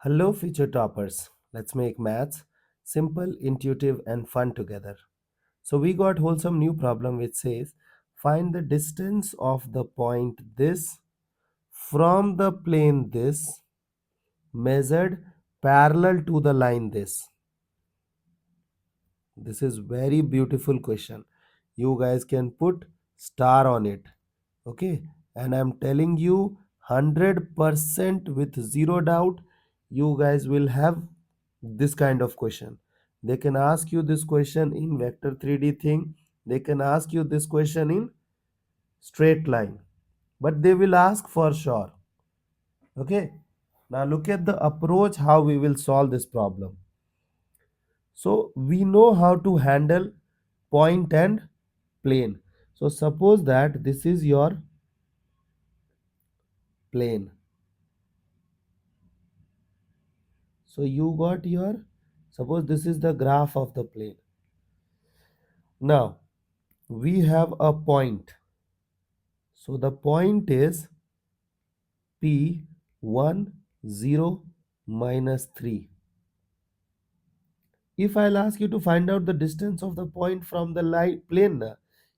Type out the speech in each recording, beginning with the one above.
Hello, future toppers. Let's make maths simple, intuitive, and fun together. So, we got wholesome new problem which says find the distance of the point this from the plane this measured parallel to the line this. This is very beautiful question. You guys can put star on it. Okay, and I'm telling you 100% with zero doubt you guys will have this kind of question. They can ask you this question in vector 3D thing, they can ask you this question in straight line, but they will ask for sure. Okay, now look at the approach how we will solve this problem. So we know how to handle point and plane. So suppose that this is your plane. So you got your, suppose this is the graph of the plane. Now we have a point. So the point is P1, 0, minus 3. If I'll ask you to find out the distance of the point from the plane,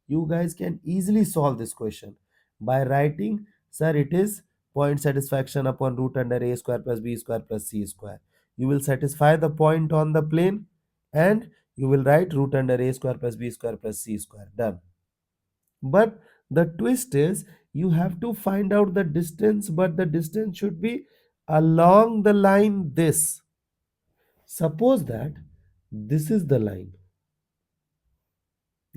you guys can easily solve this question by writing, sir, it is point satisfaction upon root under a square plus b square plus c square. You will satisfy the point on the plane and you will write root under a square plus b square plus c square. Done. But the twist is you have to find out the distance, but the distance should be along the line this. Suppose that this is the line.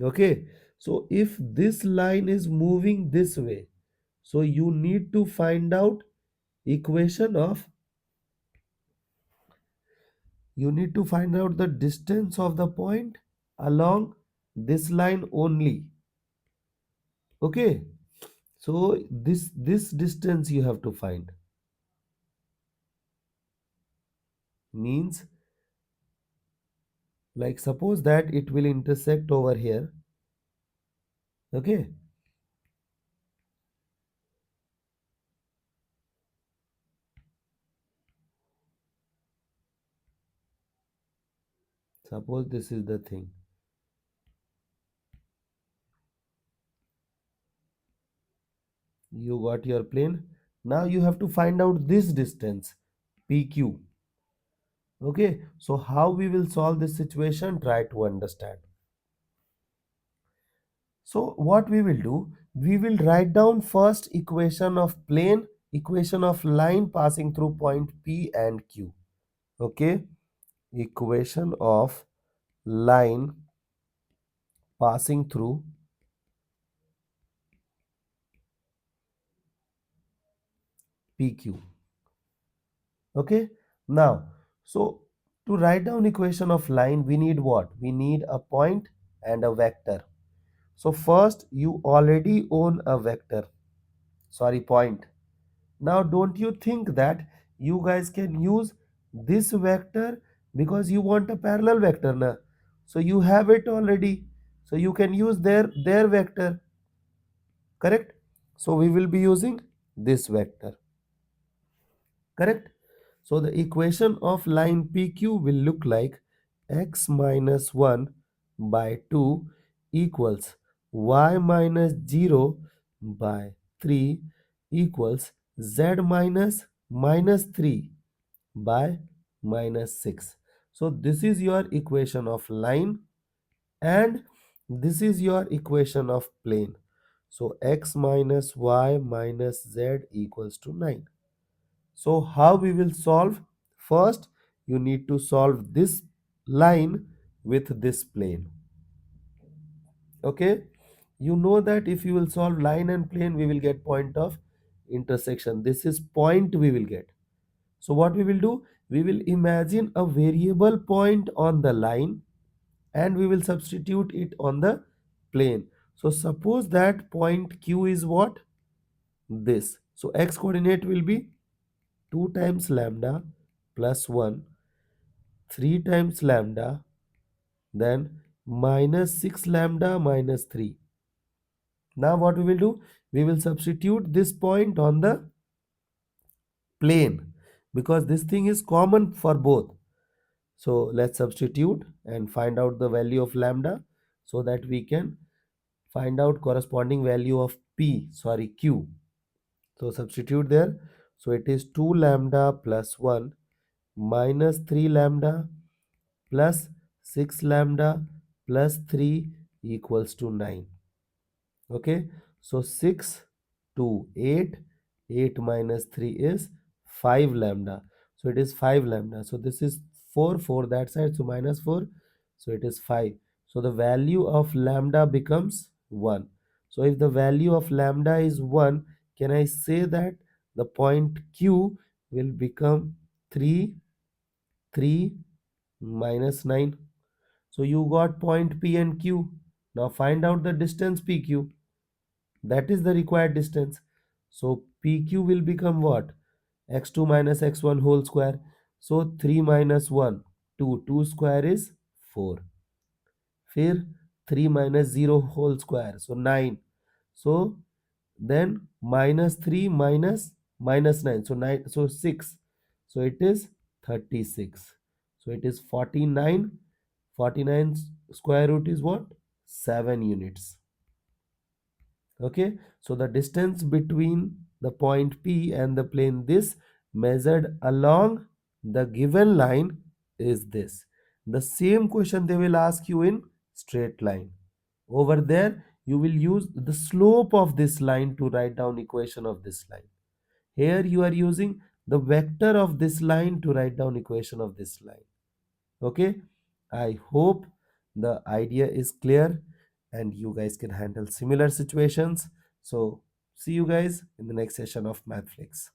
Okay, so if this line is moving this way, so you need to find out equation of, you need to find out the distance of the point along this line only. Okay, so this distance you have to find, means like suppose that it will intersect over here. Okay, suppose this is the thing. You got your plane. Now you have to find out this distance PQ. Okay, so how we will solve this situation, try to understand. So what we will do, we will write down first equation of plane, equation of line passing through point P and Q. Okay, equation of line passing through PQ. Okay, now so to write down equation of line we need what? We need a point and a vector. So first you already own a vector, sorry, point. Now don't you think that you guys can use this vector because you want a parallel vector now? So you have it already. So you can use their vector, correct? So we will be using this vector, correct? So the equation of line PQ will look like x minus 1 by 2 equals y minus 0 by 3 equals z minus minus 3 by minus 6. So this is your equation of line and this is your equation of plane. So x minus y minus z equals to 9. So how we will solve? First, you need to solve this line with this plane. Okay, you know that if you will solve line and plane, we will get point of intersection. This is point we will get. So what we will do? We will imagine a variable point on the line and we will substitute it on the plane. So suppose that point Q is what? This. So x coordinate will be 2 times lambda plus 1, 3 times lambda, then minus 6 lambda minus 3. Now what we will do? We will substitute this point on the plane. because this thing is common for both. So let's substitute and find out the value of lambda so that we can find out corresponding value of Q. So substitute there. So it is 2 lambda plus 1 minus 3 lambda plus 6 lambda plus 3 equals to 9. Okay, so 6 to 8, 8 minus 3 is 5 lambda. So it is 5 lambda. So this is 4, 4 that side, so minus 4. So it is 5. So the value of lambda becomes 1. So if the value of lambda is 1, can I say that the point Q will become 3, 3 minus 9. So you got point P and Q. Now find out the distance PQ. That is the required distance. So PQ will become what? X2 minus x1 whole square. So 3 minus 1, 2. 2 square is 4. फिर 3 minus 0 whole square. So 9. So then minus 3 minus 9. So 9. So 6. So it is 36. So it is 49. 49 square root is what? 7 units. Okay, so the distance between the point P and the plane this measured along the given line is this. The same question they will ask you in straight line. Over there you will use the slope of this line to write down equation of this line. Here you are using the vector of this line to write down equation of this line. Okay, I hope the idea is clear and you guys can handle similar situations. So see you guys in the next session of MathFlix.